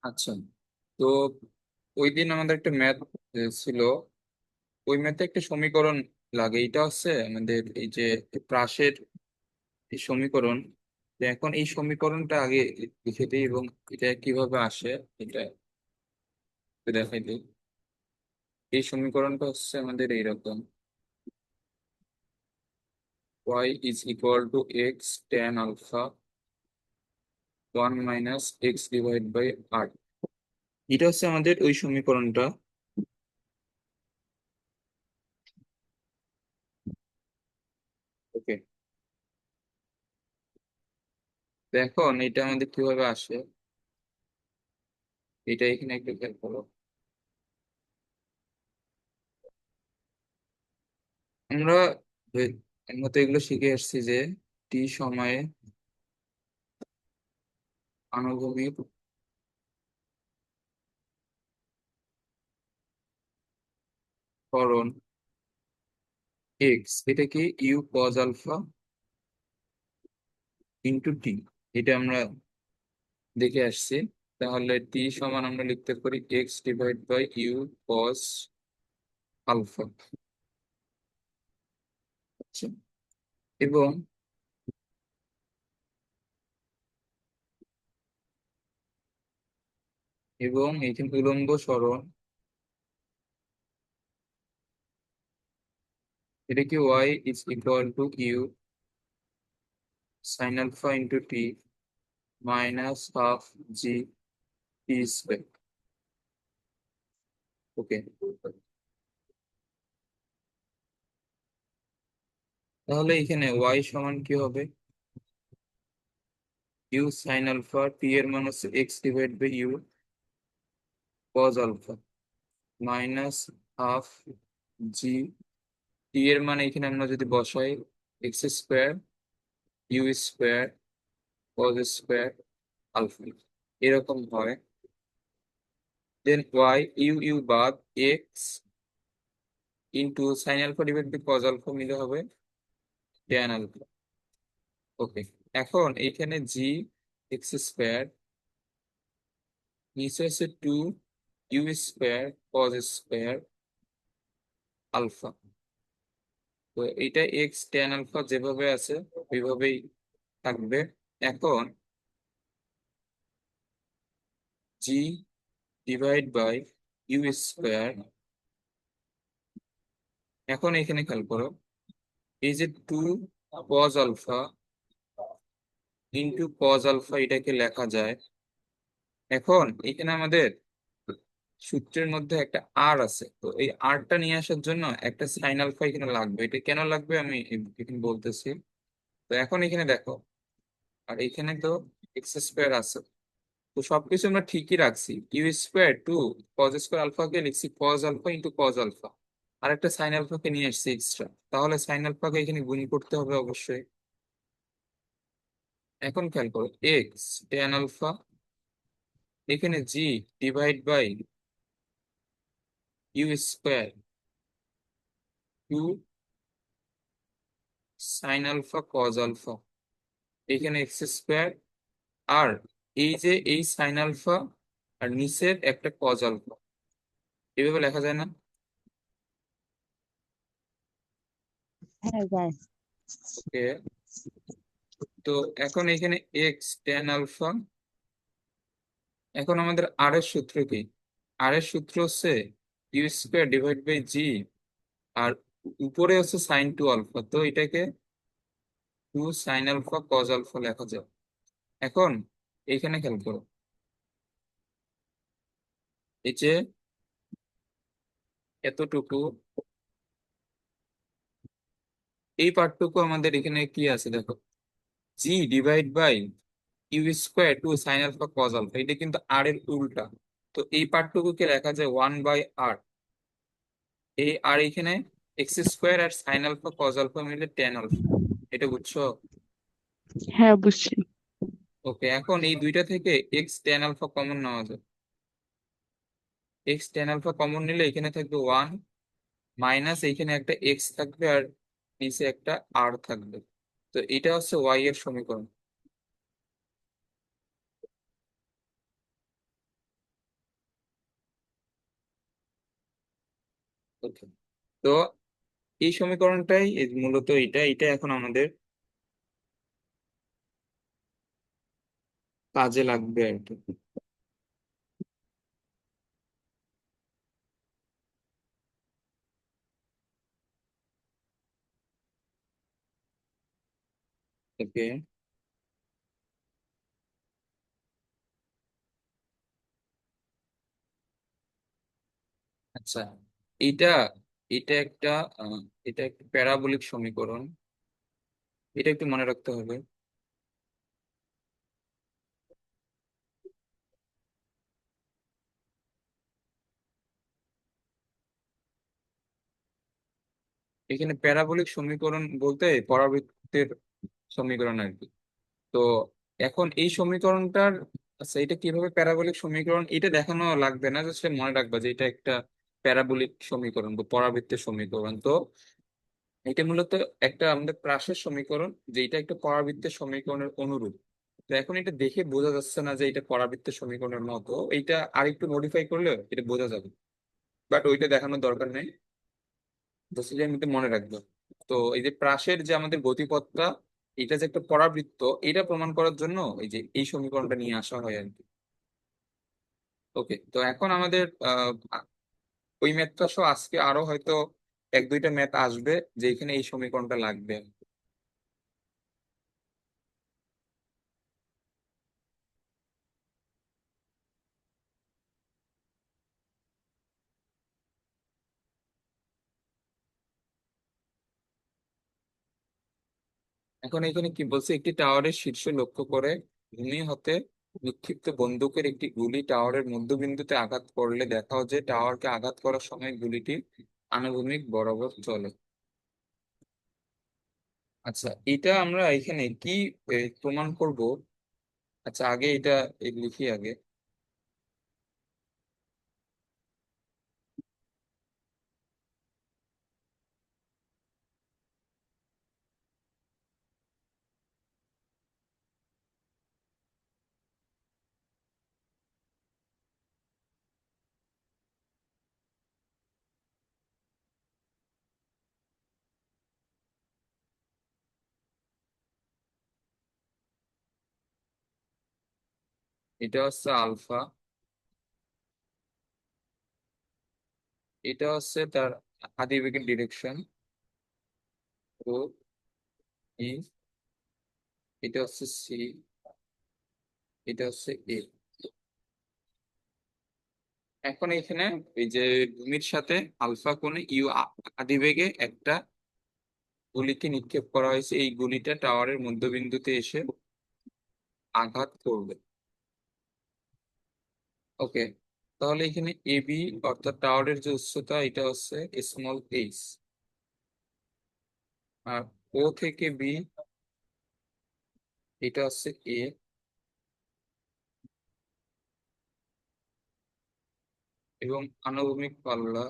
আচ্ছা, তো ওই দিন আমাদের একটা ম্যাথ ছিল। ওই ম্যাথে একটা সমীকরণ লাগে, এটা হচ্ছে আমাদের এই যে প্রাসের এই সমীকরণ। তো এখন এই সমীকরণটা আগে লিখে দিই এবং এটা কিভাবে আসে এটা একটু দেখাই দিই। এই সমীকরণটা হচ্ছে আমাদের এইরকম: y is equal to x tan alpha 1 minus x divided by r। এটা হচ্ছে আমাদের ওই সমীকরণটা। ওকে, তো এখন এটা আমাদের কিভাবে আসে এটা এখানে একটু খেয়াল করো। আমরা এর মতো এগুলো শিখে আসছি যে টি সময়ে আনুভূমিক ত্বরণ এক্স, এটা কি ইউ কজ আলফা ইন্টু টি, এটা আমরা দেখে আসছি। তাহলে টি সমান আমরা লিখতে পারি x divide by u cos alpha. আচ্ছা, এবং এখানে উলম্ব সরণ, এটা কি y is equal to u sine alpha into t minus half g t square. Okay, তাহলে এখানে ওয়াই সমান কি হবে? ইউ সাইন আলফা, টি এর মান হচ্ছে x divide by u cos alpha minus half g, t এর মান এখানে আমরা যদি বসাই x square u square cos square alpha, এরকম হয়। দেন ওয়াই ইউ ইউ বাদ x into sine alpha divide by cos alpha মিলে হবে ট্যান আলফা। ওকে, এখন এইখানে জি এক্স স্কোয়ার, নিচে আছে two u square cos square alpha. তো এটা এক্স ট্যান আলফা যেভাবে আছে ওইভাবেই থাকবে। এখন g divide by u square, এখন এখানে খেয়াল করো এই যে two cos alpha into cos alpha এটাকে লেখা যায়। এখন এখানে আমাদের সূত্রের মধ্যে একটা আর আছে, তো এই আরটা নিয়ে আসার জন্য একটা সাইন আলফা এখানে লাগবে। এটা কেন লাগবে আমি এখানে বলতেছি। তো এখন এখানে দেখো, আর এখানে তো এক্স স্কোয়ার আছে, তো সবকিছু আমরা ঠিকই রাখছি। U square two cos square আলফাকে লিখছি cos alpha into cos alpha, আর একটা সাইন আলফাকে নিয়ে আসছি এক্সট্রা, তাহলে সাইন আলফাকে এখানে গুণ করতে হবে অবশ্যই। এখন খেয়াল করো এক্স ট্যান আলফা, এখানে g divide by u square two sine alpha cos alpha, এখানে এক্স স্কোয়ার, আর এই যে এই সাইন আলফা আর নিচের একটা কজ আলফা, এভাবে লেখা যায় না? হ্যাঁ যায়। ওকে, তো এখন এখানে এক্স ট্যান আলফা, এখন আমাদের আর এর সূত্র কি? আর এর সূত্র হচ্ছে u square divide by g, আর উপরে হচ্ছে সাইন টু আলফা, তো এটাকে two sine alpha cos alpha লেখা যায়। এখন এইখানে খেয়াল করো এই যে এতটুকু, এই পার্টটুকু আমাদের এখানে কি আছে দেখো, g divide by u square two sine alpha cos alpha, এটা কিন্তু আর এর উল্টা। তো এই পার্টটুকুকে লেখা যায় ওয়ান বাই আর, এই আর এখানে এক্স স্কোয়ার আর সাইন আলফা কজ আলফা মিলে টেন আলফা, এটা বুঝছো? হ্যাঁ বুঝছি। ওকে, এখন এই দুইটা থেকে এক্স টেন আলফা কমন নেওয়া যায়। এক্স টেন আলফা কমন নিলে এখানে থাকবে ওয়ান, মাইনাস এইখানে একটা এক্স থাকবে আর নিচে একটা আর থাকবে। তো এটা হচ্ছে ওয়াই এর সমীকরণ। ওকে, তো এই সমীকরণটাই মূলত এটা এটা এখন আমাদের কাজে লাগবে আর কি। ওকে, আচ্ছা, এটা এটা একটা আহ, এটা একটা প্যারাবোলিক সমীকরণ, এটা একটু মনে রাখতে হবে। এখানে প্যারাবোলিক সমীকরণ বলতে পরাবৃত্তের সমীকরণ আর কি। তো এখন এই সমীকরণটার, আচ্ছা এটা কিভাবে প্যারাবোলিক সমীকরণ এটা দেখানো লাগবে না, জাস্ট মনে রাখবা যে এটা একটা প্যারাবোলিক সমীকরণ বা পরাবৃত্তের সমীকরণ। তো এটা মূলত একটা আমাদের প্রাসের সমীকরণ, যেটা একটা পরাবৃত্তের সমীকরণের অনুরূপ। তো এখন এটা দেখে বোঝা যাচ্ছে না যে এটা পরাবৃত্তের সমীকরণের মতো, এটা আরেকটু মডিফাই করলে এটা বোঝা যাবে, বাট ওইটা দেখানোর দরকার নেই, জাস্ট এটা এমনিতে মনে রাখবো। তো এই যে প্রাসের যে আমাদের গতিপথটা, এটা যে একটা পরাবৃত্ত, এটা প্রমাণ করার জন্য এই যে এই সমীকরণটা নিয়ে আসা হয় আর কি। ওকে, তো এখন আমাদের ওই ম্যাথটা সহ আজকে আরো হয়তো এক দুইটা ম্যাথ আসবে যেখানে এই সমীকরণটা লাগবে। এখন এখানে কি বলছে, একটি টাওয়ারের শীর্ষ লক্ষ্য করে ভূমি হতে নিক্ষিপ্ত বন্দুকের একটি গুলি টাওয়ারের মধ্যবিন্দুতে আঘাত করলে দেখাও যে টাওয়ারকে আঘাত করার সময় গুলিটি আনুভূমিক বরাবর চলে। আচ্ছা, এটা আমরা এখানে কি প্রমাণ করব? আচ্ছা আগে এটা লিখি আগে। এটা হচ্ছে আলফা, এটা হচ্ছে তার আদিবেগের ডিরেকশন, ও ই, এটা হচ্ছে সি, এটা হচ্ছে এ। এখন এখানে এই যে ভূমির সাথে আলফা কোণে ইউ আদিবেগে একটা গুলিকে নিক্ষেপ করা হয়েছে, এই গুলিটা টাওয়ারের মধ্যবিন্দুতে এসে আঘাত করবে। ওকে, তাহলে এখানে এবি অর্থাৎ টাওয়ারের যে উচ্চতা এটা হচ্ছে স্মল এইচ, আর ও থেকে বি এটা হচ্ছে এ, এবং আনুভূমিক পাল্লা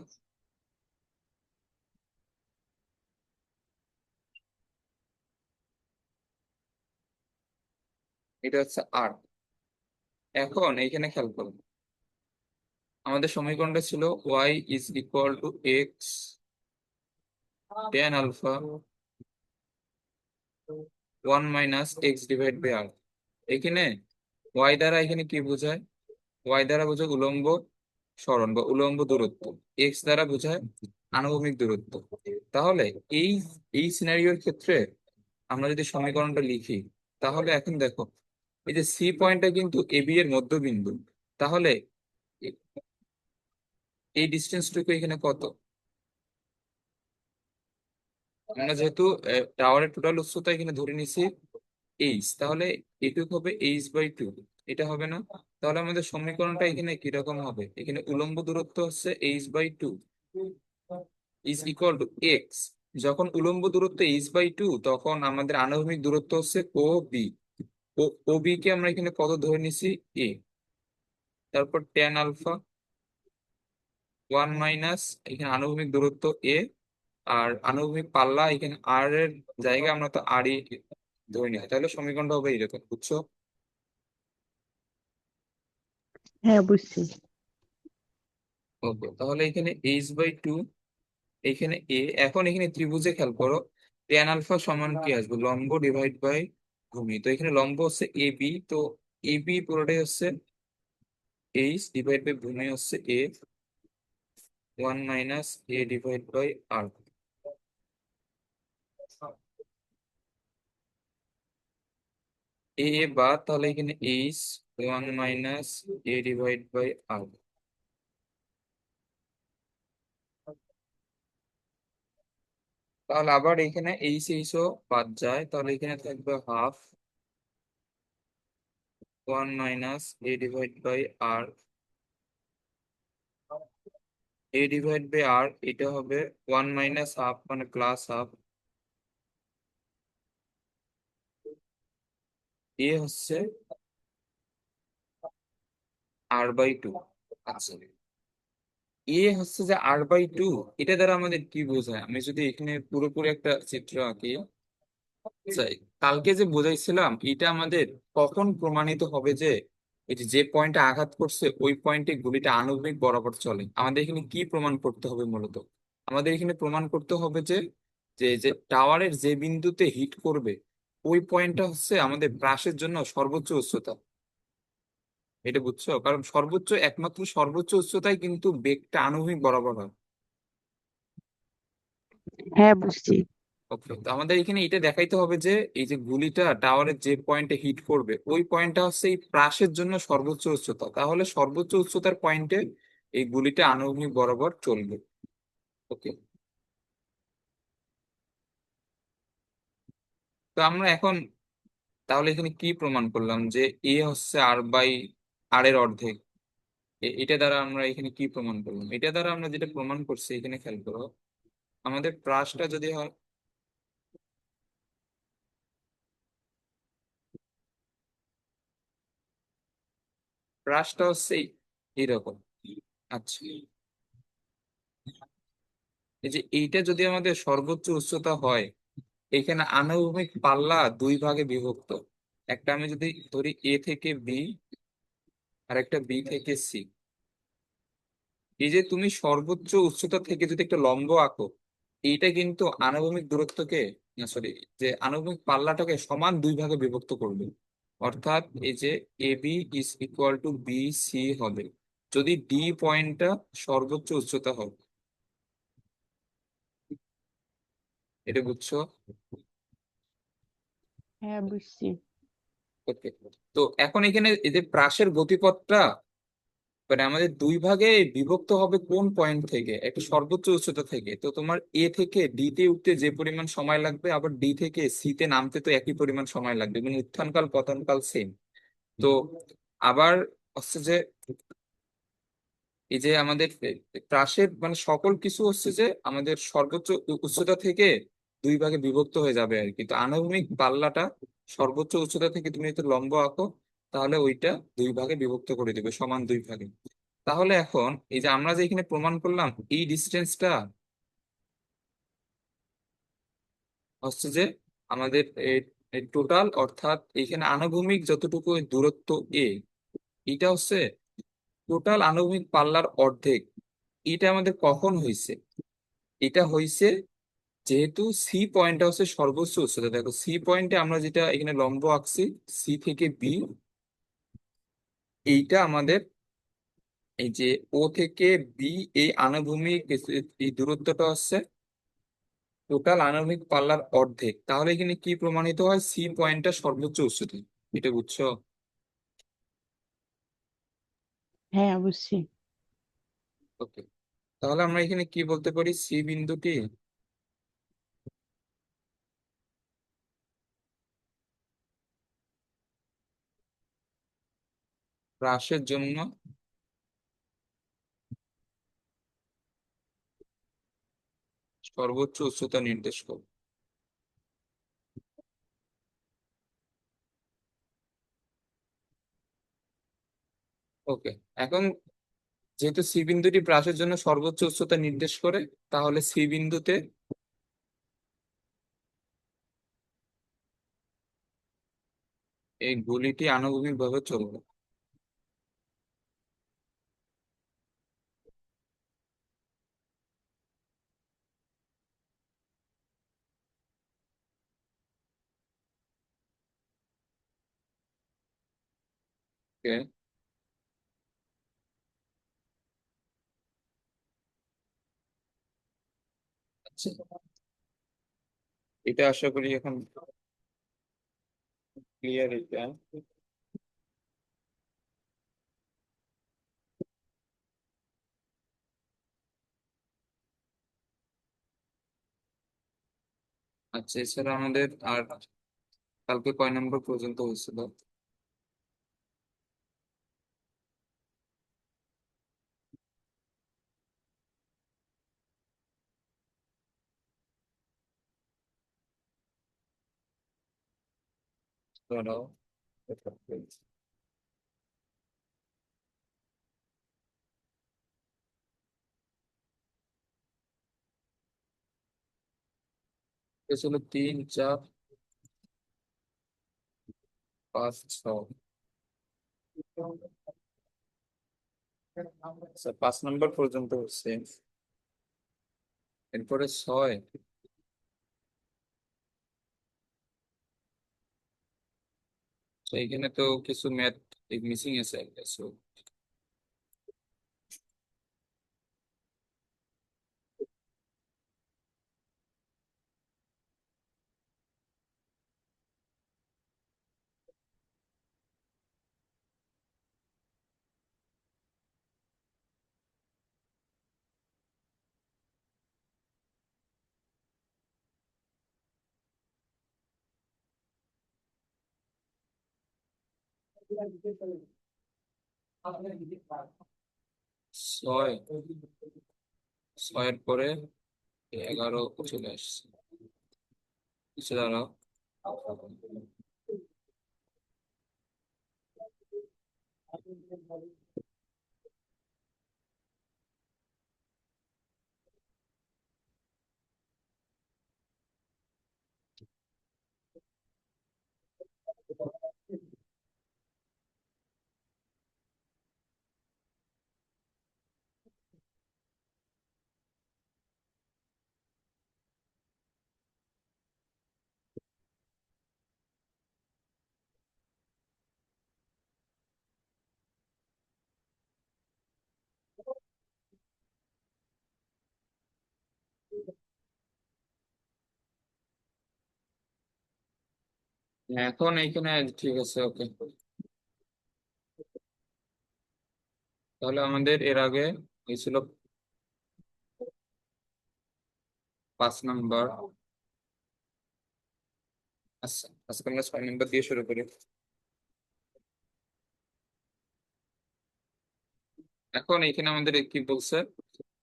এটা হচ্ছে আর। এখন এইখানে খেয়াল করুন, আমাদের সমীকরণটা ছিল y is equal to x tan alpha one minus x divide by r. এখানে ওয়াই দ্বারা এখানে কি বোঝায়? ওয়াই দ্বারা বোঝায় উলম্ব সরণ বা উলম্ব দূরত্ব, এক্স দ্বারা বোঝায় আনুভূমিক দূরত্ব। তাহলে এই এই সিনারিওর ক্ষেত্রে আমরা যদি সমীকরণটা লিখি, তাহলে এখন দেখো এই যে সি পয়েন্টটা কিন্তু এবি এর মধ্যবিন্দু, তাহলে এ- এই ডিস্টেন্সটুকু এখানে কত? আমরা যেহেতু টাওয়ারের টোটাল উচ্চতা এখানে ধরে নিছি এইচ, তাহলে এটুকু হবে এইচ বাই টু, এটা হবে না? তাহলে আমাদের সমীকরণটা এখানে কিরকম হবে? এখানে উলম্ব দূরত্ব হচ্ছে h by two is equal to x. যখন উলম্ব দূরত্ব এইচ বাই টু, তখন আমাদের আনুভূমিক দূরত্ব হচ্ছে ও বি। ও ও বি কে আমরা এখানে কত ধরে নিছি? এ। তারপর টেন আলফা ওয়ান মাইনাস এখানে আনুভূমিক দূরত্ব এ, আর আনুভূমিক পাল্লা এখানে আর এর জায়গায় আমরা তো আর ই ধরে নিই, তাহলে সমীকরণটা হবে এরকম, বুঝছো? হ্যাঁ বুঝছি। ওকে, তাহলে এখানে এইচ বাই টু এখানে এ, এখন এখানে ত্রিভুজে খেয়াল করো, ট্যান আলফা সমান কি আসবে, লম্ব ডিভাইড বাই ভূমি। তো এখানে লম্ব হচ্ছে এ বি, তো এ বি পুরোটাই হচ্ছে এইচ ডিভাইড বাই ভূমি হচ্ছে এ, 1 - এ ডিভাইড বাই আর। এ বা তাহলে এখানে এইচ 1 - এ ডিভাইড বাই আর। তাহলে আবার এখানে এইচ এইচও বাদ যায়, তাহলে এখানে থাকবে half 1 - a divide by r. A divide by r এটা হবে 1 - হাফ মানে প্লাস হাফ। এ হচ্ছে r/2। আচ্ছা, এ হচ্ছে যে r/2, এটা দ্বারা আমাদের কি বোঝায়, আমি যদি এখানে পুরোপুরি একটা চিত্র আঁকি চাই, কালকে যে বোঝাইছিলাম এটা আমাদের কখন প্রমাণিত হবে যে এটি যে পয়েন্টে আঘাত করছে ওই পয়েন্টে গুলিটা আণবিক বরাবর চলে। আমাদের এখানে কি প্রমাণ করতে হবে মূলত, আমাদের এখানে প্রমাণ করতে হবে যে যে যে টাওয়ারের যে বিন্দুতে হিট করবে ওই পয়েন্টটা হচ্ছে আমাদের ব্রাশের জন্য সর্বোচ্চ উচ্চতা। এটা বুঝছো, কারণ একমাত্র সর্বোচ্চ উচ্চতায় কিন্তু বেগটা আণবিক বরাবর হয়। হ্যাঁ, বুঝছি। ওকে, তো আমাদের এখানে এটা দেখাইতে হবে যে এই যে গুলিটা টাওয়ারের যে পয়েন্টে হিট করবে ওই পয়েন্টটা হচ্ছে এই প্রাসের জন্য সর্বোচ্চ উচ্চতা, তাহলে সর্বোচ্চ উচ্চতার পয়েন্টে এই গুলিটা আনুভূমিক বরাবর চলবে। ওকে, তো আমরা এখন তাহলে এখানে কি প্রমাণ করলাম যে এ হচ্ছে আর এর অর্ধেক। এটা দ্বারা আমরা এখানে কি প্রমাণ করলাম, এটা দ্বারা আমরা যেটা প্রমাণ করছি এখানে খেয়াল করো, আমাদের প্রাসটা যদি হয়, প্রাসটা হচ্ছে এইরকম। আচ্ছা, এই যে এইটা যদি আমাদের সর্বোচ্চ উচ্চতা হয়, এখানে আনুভূমিক পাল্লা দুই ভাগে বিভক্ত। একটা আমি যদি ধরি এ থেকে বি, আর একটা বি থেকে সি। এই যে তুমি সর্বোচ্চ উচ্চতা থেকে যদি একটা লম্ব আঁকো, এইটা কিন্তু আনুভূমিক দূরত্বকে, সরি, যে আনুভূমিক পাল্লাটাকে সমান দুই ভাগে বিভক্ত করবে। অর্থাৎ এই যে a b is equal to b c হবে যদি ডি পয়েন্টটা সর্বোচ্চ উচ্চতা হয়। এটা বুঝছো? হ্যাঁ, বুঝছি। ওকে, তো এখন এখানে এই যে প্রাসের গতিপথটা মানে আমাদের দুই ভাগে বিভক্ত হবে কোন পয়েন্ট থেকে, একটা সর্বোচ্চ উচ্চতা থেকে। তো তোমার এ থেকে ডি তে উঠতে যে পরিমাণ সময় লাগবে, আবার ডি থেকে সি তে নামতে তো একই পরিমাণ সময় লাগবে, মানে উত্থানকাল পতনকাল সেম। তো আবার হচ্ছে যে এই যে আমাদের ক্রাশের মানে সকল কিছু হচ্ছে যে আমাদের সর্বোচ্চ উচ্চতা থেকে দুই ভাগে বিভক্ত হয়ে যাবে আর কি। তো আনুভূমিক পাল্লাটা সর্বোচ্চ উচ্চতা থেকে তুমি যদি লম্ব আঁকো, তাহলে ওইটা দুই ভাগে বিভক্ত করে দিবে, সমান দুই ভাগে। তাহলে এখন এই যে আমরা যে এখানে প্রমাণ করলাম এই ডিস্টেন্সটা হচ্ছে যে আমাদের টোটাল, অর্থাৎ এখানে আনুভূমিক যতটুকু দূরত্ব এ, এটা হচ্ছে টোটাল আনুভূমিক পাল্লার অর্ধেক। এটা আমাদের কখন হয়েছে, এটা হয়েছে যেহেতু সি পয়েন্টটা হচ্ছে সর্বোচ্চ উচ্চতা। দেখো সি পয়েন্টে আমরা যেটা এখানে লম্ব আঁকছি, সি থেকে বি, এইটা আমাদের এই যে ও থেকে বি, এই আনুভূমিক এই দূরত্বটা হচ্ছে টোটাল আণবিক পাল্লার অর্ধেক। তাহলে এখানে কি প্রমাণিত হয়, সি পয়েন্টটা সর্বোচ্চ উচ্চতা। এটা বুঝছো? হ্যাঁ, বুঝছি। ওকে, তাহলে আমরা এখানে কি বলতে পারি, সি বিন্দুটি হ্রাসের জন্য সর্বোচ্চ উচ্চতা নির্দেশ করে। ওকে, এখন যেহেতু সি বিন্দুটি হ্রাসের জন্য সর্বোচ্চ উচ্চতা নির্দেশ করে, তাহলে সি বিন্দুতে এই গুলিটি আনুভূমিক ভাবে চলবে। ওকে। আচ্ছা, এটা আশা করি এখন ক্লিয়ার এটা। আচ্ছা, এছাড়া আমাদের আর কালকে কয় নম্বর পর্যন্ত হয়েছিল? ধরো, এটা ছিল 3, 4, 5, 6। আচ্ছা, 5 নম্বর পর্যন্ত হচ্ছে। এরপরে 6। তো এখানে তো কিছু ম্যাথ মিসিং আছে একটা। So, 6, 6-এর পরে 11 চলে আসছে। নিচে দাঁড়াও। এখন এইখানে ঠিক আছে, ওকে। তাহলে আমাদের এর আগে এই ছিল 5 নম্বর। আচ্ছা, আজকে আমরা 6 নম্বর দিয়ে শুরু করি। এখন এখানে আমাদের কি বলছে,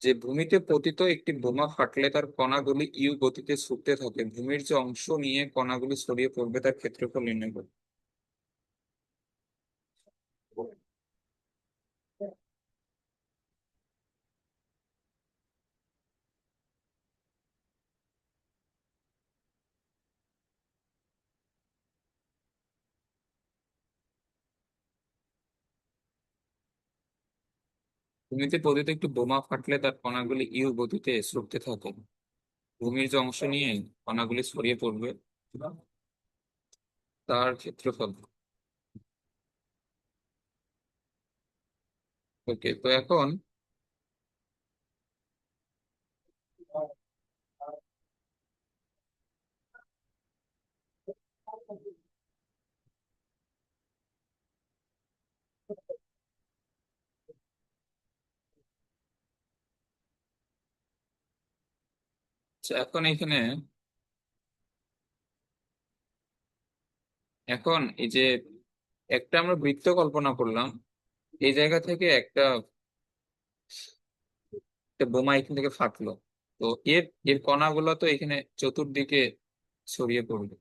যে ভূমিতে পতিত একটি বোমা ফাটলে তার কণাগুলি ইউ গতিতে ছুটতে থাকে, ভূমির যে অংশ নিয়ে কণাগুলি ছড়িয়ে পড়বে তার ক্ষেত্রফল নির্ণয় করবে। ভূমিতে পতিত একটি বোমা ফাটলে তার কণাগুলি ইউ গতিতে ছুটতে থাকে, ভূমির যে অংশ নিয়ে কণাগুলি ছড়িয়ে পড়বে তার ক্ষেত্রফল। ওকে, তো এখন আচ্ছা, এখন এখানে এখন এই যে একটা আমরা বৃত্ত কল্পনা করলাম, এই জায়গা থেকে একটা একটা বোমা এখান থেকে ফাটলো। তো এর এর কণাগুলো তো এখানে চতুর্দিকে ছড়িয়ে পড়বে।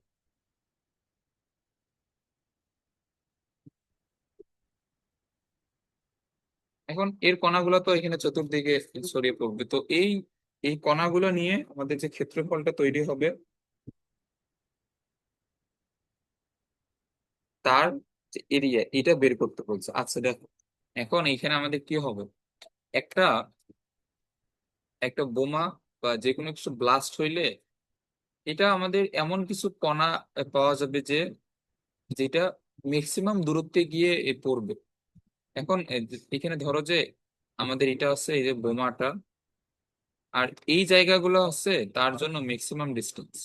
এখন এর কণাগুলো তো এখানে চতুর্দিকে ছড়িয়ে পড়বে, তো এই এই কণাগুলো নিয়ে আমাদের যে ক্ষেত্রফলটা তৈরি হবে তার যে এরিয়া, এটা বের করতে বলছে। আচ্ছা দেখো, এখন এখানে আমাদের কি হবে, একটা একটা বোমা বা যে কোনো কিছু ব্লাস্ট হইলে এটা আমাদের এমন কিছু কণা পাওয়া যাবে যে যেটা ম্যাক্সিমাম দূরত্বে গিয়ে এ পড়বে। এখন এখানে ধরো যে আমাদের এটা আছে এই যে বোমাটা, আর এই জায়গাগুলো আছে তার জন্য ম্যাক্সিমাম ডিস্টেন্স,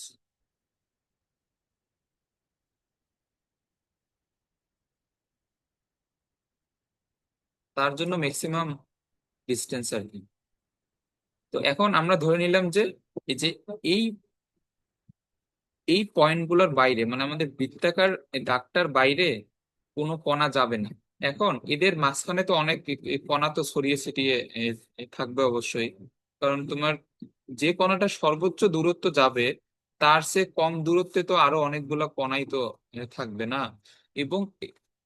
তার জন্য ম্যাক্সিমাম ডিস্টেন্স আর কি। তো এখন আমরা ধরে নিলাম যে এই যে এই এই পয়েন্টগুলোর বাইরে, মানে আমাদের বৃত্তাকার দাগটার বাইরে কোনো কণা যাবে না। এখন এদের মাঝখানে তো অনেক কণা তো ছড়িয়ে ছিটিয়ে থাকবে অবশ্যই, কারণ তোমার যে কণাটা সর্বোচ্চ দূরত্ব যাবে তার চেয়ে কম দূরত্বে তো আরো অনেকগুলো কণাই তো থাকবে না। এবং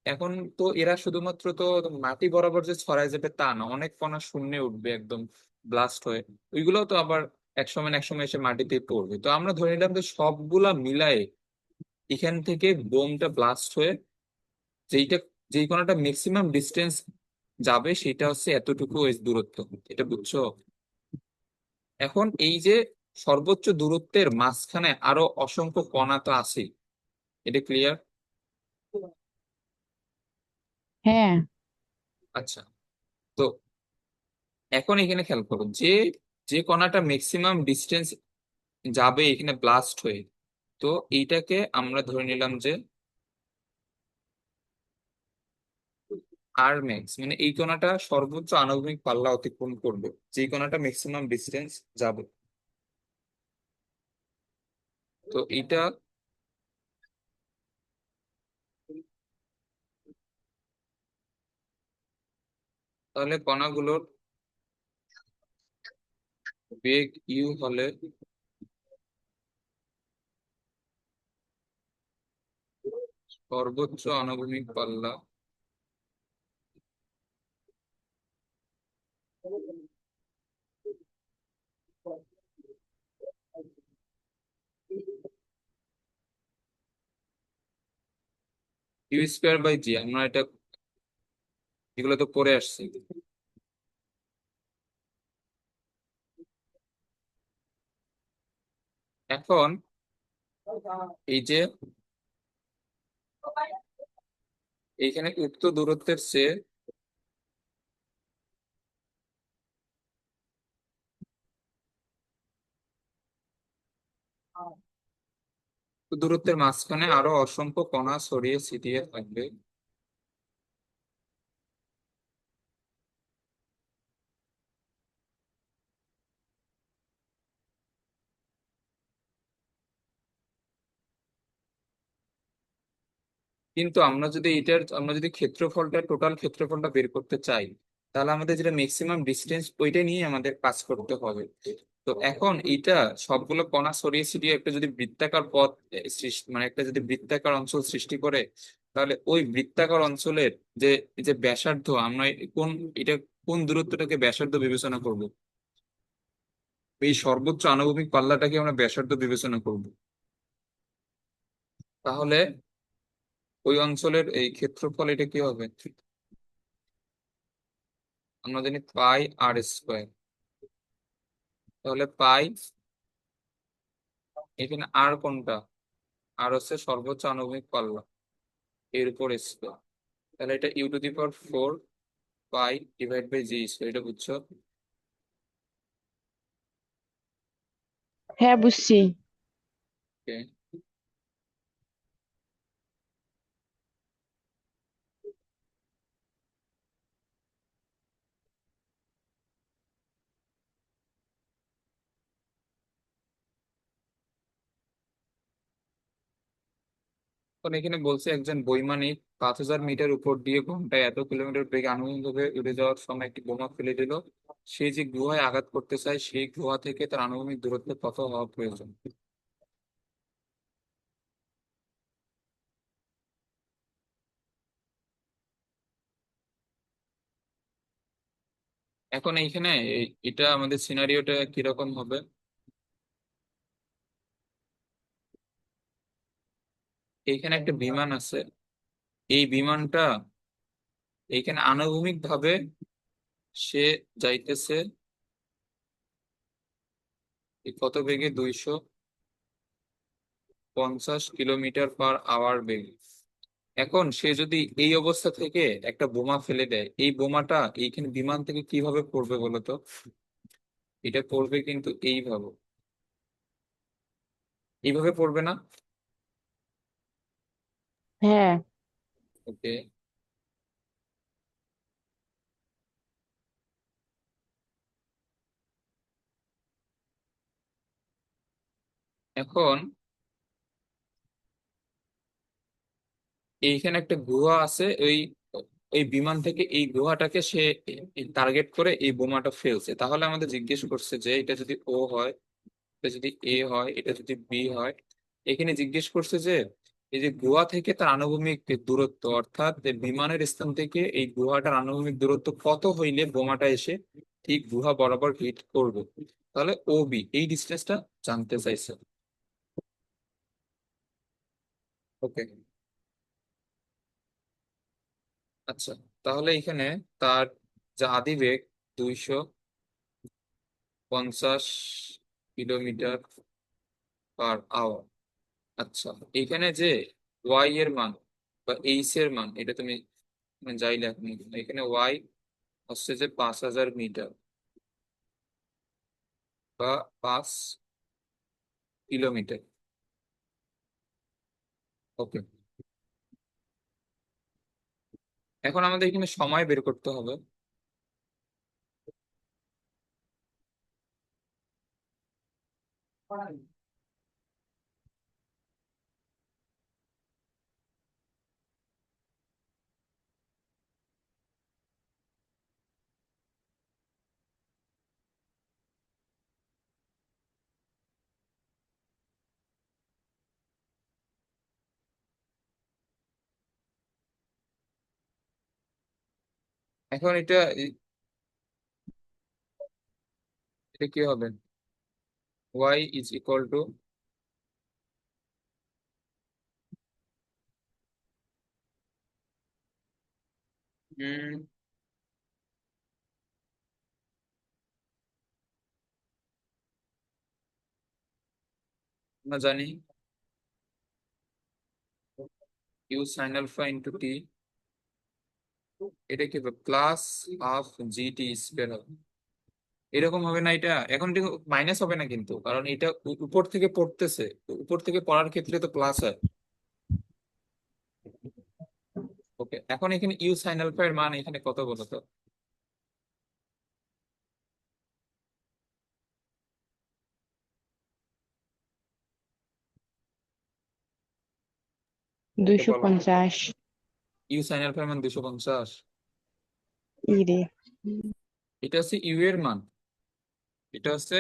এখন তো এরা শুধুমাত্র তো মাটি বরাবর যে ছড়ায় যাবে তা না, অনেক কণা শূন্যে উঠবে একদম ব্লাস্ট হয়ে, ওইগুলো তো আবার এক সময় না এক সময় এসে মাটিতে পড়বে। তো আমরা ধরে নিলাম যে সবগুলা মিলায়ে এখান থেকে বোমটা ব্লাস্ট হয়ে যেইটা, যেই কোণাটা ম্যাক্সিমাম ডিস্টেন্স যাবে সেটা হচ্ছে এতটুকু এই দূরত্ব। এটা বুঝছো? এখন এই যে সর্বোচ্চ দূরত্বের মাঝখানে আরো অসংখ্য কণা তো আছে, এটা ক্লিয়ার? হ্যাঁ। আচ্ছা, তো এখন এখানে খেয়াল করো যে যে কণাটা ম্যাক্সিমাম ডিস্টেন্স যাবে এখানে ব্লাস্ট হয়ে, তো এইটাকে আমরা ধরে নিলাম যে আর ম্যাক্স, মানে এই কণাটা সর্বোচ্চ আণবিক পাল্লা অতিক্রম করবে, যে কণাটা ম্যাক্সিমাম ডিস্টেন্স যাবে। তো এটা তাহলে কণাগুলোর বেগ ইউ হলে সর্বোচ্চ আনুভূমিক পাল্লা ইউ স্কোয়ার বাই জি, আমরা এটা এগুলো তো পড়ে আসছি। এখন এই যে এইখানে উক্ত দূরত্বের চেয়ে উক্ত দূরত্বের মাঝখানে আরো অসংখ্য কণা ছড়িয়ে ছিটিয়ে থাকবে। কিন্তু আমরা যদি ক্ষেত্রফলটা, টোটাল ক্ষেত্রফলটা বের করতে চাই, তাহলে আমাদের যেটা ম্যাক্সিমাম ডিস্টেন্স ওইটা নিয়ে আমাদের কাজ করতে হবে। তো এখন এইটা সবগুলো কণা ছড়িয়ে ছিটিয়ে একটা যদি বৃত্তাকার পথ সৃষ্টি, মানে একটা যদি বৃত্তাকার অঞ্চল সৃষ্টি করে, তাহলে ওই বৃত্তাকার অঞ্চলের যে এই যে ব্যাসার্ধ, আমরা কোন এটা কোন দূরত্বটাকে ব্যাসার্ধ বিবেচনা করব? এই সর্বোচ্চ আনুভূমিক পাল্লাটাকে আমরা ব্যাসার্ধ বিবেচনা করব। তাহলে ওই অঞ্চলের এই ক্ষেত্রফল এটা কি হবে? আমরা জানি পাই আর স্কোয়ার। তাহলে পাই, এখানে আর কোনটা? আর হচ্ছে সর্বোচ্চ আণবিক পাল্লা, এর উপর স্কোয়ার। তাহলে এটা u to the power 4 pi divide by g square, এটা বুঝছো? হ্যাঁ, বুঝছি। ওকে। এখন এখানে বলছে একজন বৈমানিক 5,000 মিটার উপর দিয়ে ঘন্টায় এত কিলোমিটার বেগে আনুভূমিকভাবে উড়ে যাওয়ার সময় একটি বোমা ফেলে দিল। সে যে গুহায় আঘাত করতে চায় সেই গুহা থেকে তার আনুভূমিক দূরত্ব কত হওয়া প্রয়োজন? এখন এইখানে এটা আমাদের সিনারিওটা কিরকম হবে? এইখানে একটা বিমান আছে, এই বিমানটা এইখানে আনুভূমিক ভাবে সে যাইতেছে এই কত বেগে, 250 কিলোমিটার পার আওয়ার বেগে। এখন সে যদি এই অবস্থা থেকে একটা বোমা ফেলে দেয়, এই বোমাটা এইখানে বিমান থেকে কিভাবে পড়বে বলতো? এটা পড়বে কিন্তু এইভাবে, এইভাবে পড়বে না? হ্যাঁ। ওকে। এখন এইখানে একটা গুহা আছে, ওই এই বিমান থেকে এই গুহাটাকে সে টার্গেট করে এই বোমাটা ফেলছে। তাহলে আমাদের জিজ্ঞেস করছে যে এটা যদি ও হয়, এটা যদি এ হয়, এটা যদি বি হয়। এখানে জিজ্ঞেস করছে যে এই যে গুহা থেকে তার আনুভূমিক দূরত্ব, অর্থাৎ যে বিমানের স্থান থেকে এই গুহাটার আনুভূমিক দূরত্ব কত হইলে বোমাটা এসে ঠিক গুহা বরাবর হিট করবে। তাহলে ও বি এই ডিস্টেন্সটা জানতে চাইছে। ওকে। আচ্ছা, তাহলে এখানে তার যা আদিবেগ 250 কিলোমিটার পার আওয়ার। আচ্ছা, এখানে যে ওয়াই এর মান বা এইচ এর মান, এটা তুমি যাই লেখো না কেন, এখানে ওয়াই হচ্ছে যে 5,000 মিটার বা 5 কিলোমিটার। ওকে। এখন আমাদের এখানে সময় বের করতে হবে। এখন এটা কি হবে? ওয়াই ইজ ইকুয়াল টু, আমরা জানি ইউ সাইন আলফা ইন্টু টি, এটা কি হবে plus half g t square হবে। এরকম হবে না এটা? এখন মাইনাস হবে না কিন্তু, কারণ এটা উপর থেকে পড়তেছে। উপর থেকে পড়ার ক্ষেত্রে তো প্লাস হয়। ওকে, এখন এখানে ইউ সাইন আলফা এর মান এখানে কত বলো তো? 250। ইউ সাইন আলফা এর মান 250। ইরে। এটা হচ্ছে ইউ এর মান, এটা হচ্ছে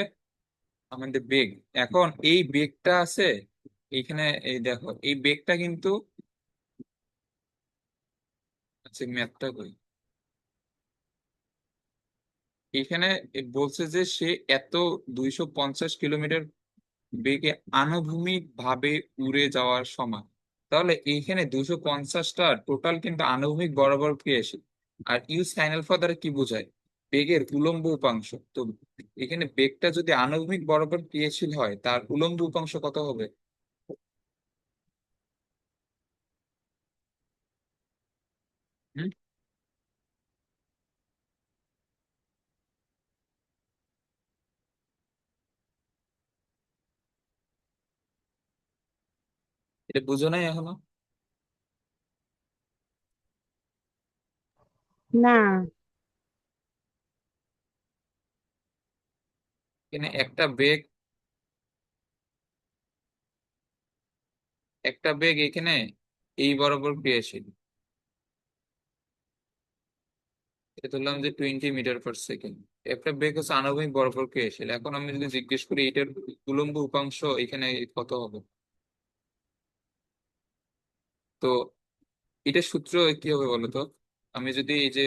আমাদের বেগ। এখন এই বেগটা আছে এইখানে, এই দেখো এই বেগটা কিন্তু, আচ্ছা ম্যাথটা কই, এখানে বলছে যে সে এত 250 কিলোমিটার বেগে আনুভূমিক ভাবে উড়ে যাওয়ার সময়। তাহলে এইখানে 250টা টোটাল কিন্তু আনুভূমিক বরাবর ক্রিয়াশীল। আর ইউ সাইন আলফা দ্বারা কি বোঝায়? বেগের উলম্ব উপাংশ। তো এখানে বেগটা যদি আনুভূমিক বরাবর ক্রিয়াশীল হয়, তার উলম্ব উপাংশ কত হবে? হুম? এটা বুঝো নাই এখনো? না। এখানে একটা বেগ এখানে এই বরাবর ক্রিয়াশীল। এটা ধরলাম যে 20 মিটার পার সেকেন্ড। একটা বেগ হচ্ছে আণবিক বরাবর ক্রিয়াশীল। এখন আমি যদি জিজ্ঞেস করি এটার উলম্ব উপাংশ এখানে কত হবে, তো এটা সূত্র কি হবে বলো তো? আমি যদি এই যে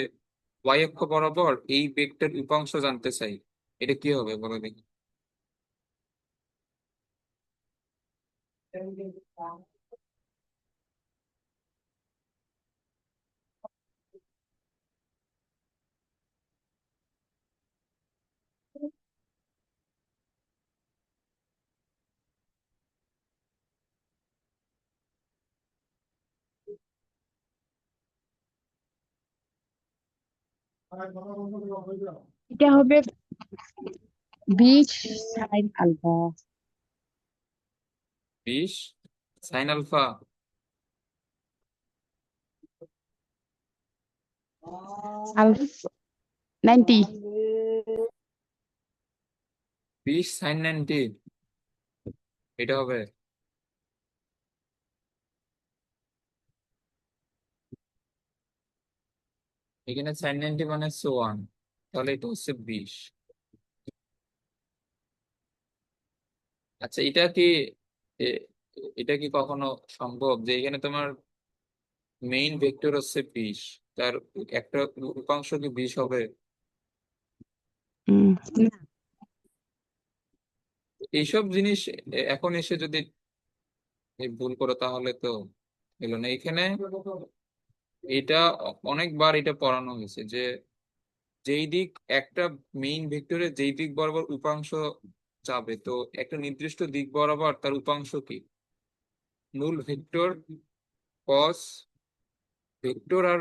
ওয়াই অক্ষ বরাবর এই বেগটার উপাংশ জানতে চাই, এটা কি হবে বলো দেখি। এটা হবে 20 sin alpha. 20 sin alpha. Alpha 90। 20 sin 90, এটা হবে। এখানে sin 90 মানে 1, তাহলে এটা হচ্ছে 20। আচ্ছা, এ- এটা কি কখনো সম্ভব যে এখানে তোমার মেইন ভেক্টর হচ্ছে 20, তার একটা উপাংশ কি 20 হবে? উম, এইসব জিনিস এখন এসে যদি ভুল করো তাহলে তো এলো না। এখানে এটা অনেকবার এটা পড়ানো হয়েছে যে যেই দিক একটা মেইন ভেক্টরের যেই দিক বরাবর উপাংশ যাবে, তো একটা নির্দিষ্ট দিক বরাবর তার উপাংশ কি মূল ভেক্টর কস ভেক্টর আর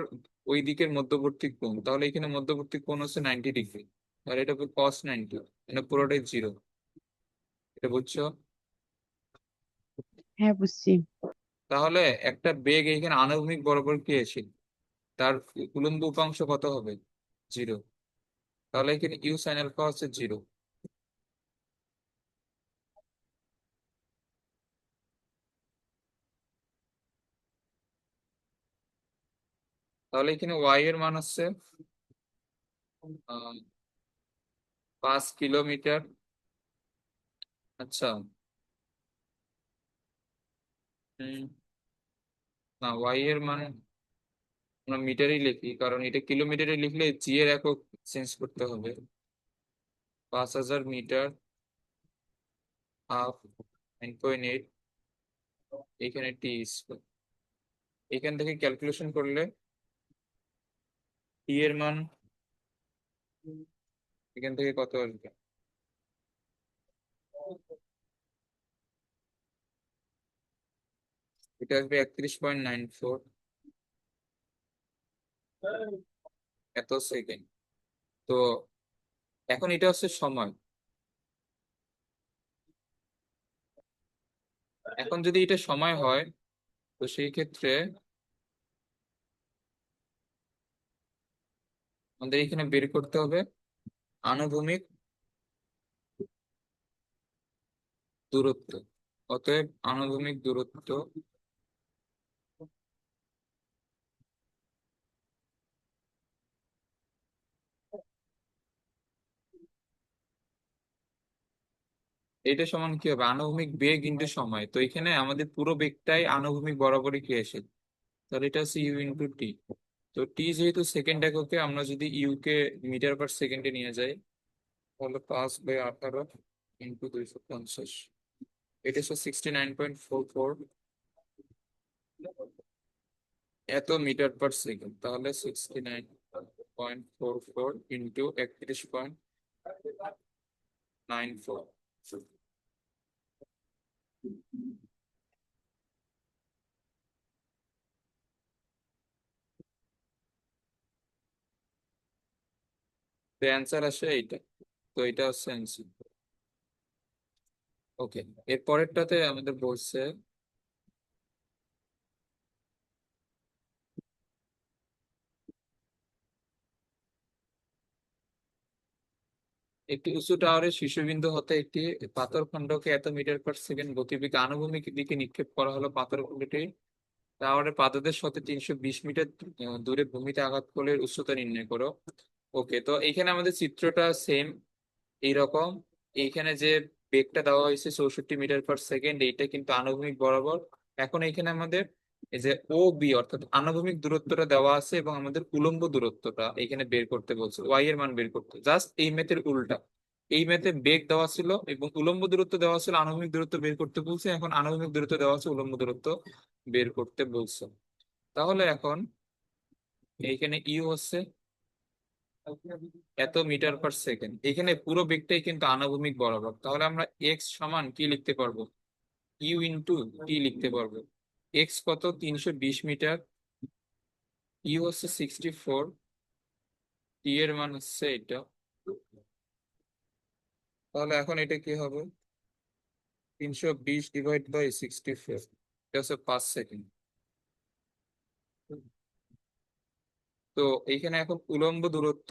ওই দিকের মধ্যবর্তী কোণ। তাহলে এখানে মধ্যবর্তী কোণ হচ্ছে 90 ডিগ্রি, তাহলে এটা cos 90, এটা পুরোটাই 0। এটা বুঝছো? হ্যাঁ বুঝছি। তাহলে একটা বেগ এখানে আনুভূমিক বরাবর কি এসে তার উলম্ব উপাংশ কত হবে? 0। তাহলে এখানে u sin আলফা হচ্ছে 0। তাহলে এখানে y এর মান হচ্ছে 5 কিলোমিটার। আচ্ছা, হম, না, y এর মান আমরা মিটারই লিখি, কারণ এটা কিলোমিটারে লিখলে জি এর একক চেঞ্জ করতে হবে। 5000 মিটার, হাফ 9.8, এখানে টি স্কোয়ার। এখান থেকে ক্যালকুলেশন করলে টি এর মান এখান থেকে কত আসবে? এটা আসবে 31.94 এত সেকেন্ড। তো এখন এটা হচ্ছে সময়। এখন যদি এটা সময় হয়, তো সেই ক্ষেত্রে আমাদের এখানে বের করতে হবে আনুভূমিক দূরত্ব। অতএব আনুভূমিক দূরত্ব এটা সমান কি হবে? আনুভূমিক বেগ ইন্টু সময়। তো এখানে আমাদের পুরো বেগটাই আনুভূমিক বরাবরই ক্রিয়াশীল, তাহলে এটা হচ্ছে ইউ ইন্টু টি। তো টি যেহেতু সেকেন্ড এককে, আমরা যদি ইউ কে মিটার পার সেকেন্ডে নিয়ে যাই, তাহলে 5/18 ইন্টু 250, এটা হচ্ছে 69.44 এত মিটার পার সেকেন্ড। তাহলে 69.44 ইন্টু 31.94। তো অ্যান্সার আসে এইটা। তো এটা হচ্ছে অ্যান্সার। ওকে, এর পরেরটাতে আমাদের বলছে একটি উঁচু টাওয়ারের শীর্ষবিন্দু হতে একটি পাথরখণ্ডকে এত মিটার পার সেকেন্ড গতিবেগে আনুভূমিক দিকে নিক্ষেপ করা হলো। পাথরখণ্ডটি টাওয়ারের পাদদেশ হতে 320 মিটার দূরে ভূমিতে আঘাত করলে এর উচ্চতা নির্ণয় করো। ওকে, তো এখানে আমাদের চিত্রটা সেম এইরকম। এইখানে যে বেগটা দেওয়া হয়েছে 64 মিটার পার সেকেন্ড, এইটা কিন্তু আনুভূমিক বরাবর। এখন এখানে আমাদের এই যে ও বি অর্থাৎ আনুভূমিক দূরত্বটা দেওয়া আছে এবং আমাদের উলম্ব দূরত্বটা এখানে বের করতে বলছে, ওয়াই এর মান বের করতে। জাস্ট এই ম্যাথের উল্টা। এই ম্যাথে বেগ দেওয়া ছিল এবং উলম্ব দূরত্ব দেওয়া ছিল, আনুভূমিক দূরত্ব বের করতে বলছে। এখন আনুভূমিক দূরত্ব দেওয়া আছে, উলম্ব দূরত্ব বের করতে বলছে। তাহলে এখন এইখানে ইউ হচ্ছে এত মিটার পার সেকেন্ড, এখানে পুরো বেগটাই কিন্তু আনুভূমিক বরাবর। তাহলে আমরা এক্স সমান কি লিখতে পারবো? ইউ ইন্টু টি লিখতে পারবো। এক্স কত? 320 মিটার। ইউ হচ্ছে 64, টি এর মান হচ্ছে এটা, তাহলে এখন এটা কি হবে? 320/64, এটা হচ্ছে 5 সেকেন্ড। তো এইখানে এখন উলম্ব দূরত্ব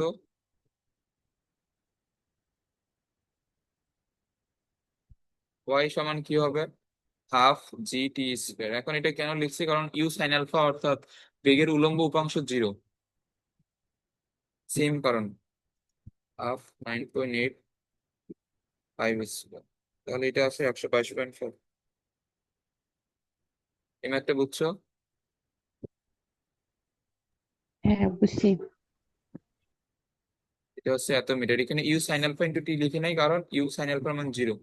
y সমান কি হবে? Half g t square. এখন এটা কেন লিখছি? কারণ ইউ সাইন আলফা অর্থাৎ বেগের উলম্ব উপাংশ 0, সেম কারণ। হাফ 9.85 স্কোয়ার, তাহলে এটা আছে 122.4। এই ম্যাথটা বুঝছো? হ্যাঁ, বুঝছি। এটা হচ্ছে এত মিটার। এখানে ইউ সাইন আলফা ইন্টু টি লিখে নাই, কারণ ইউ সাইন আলফার মান 0।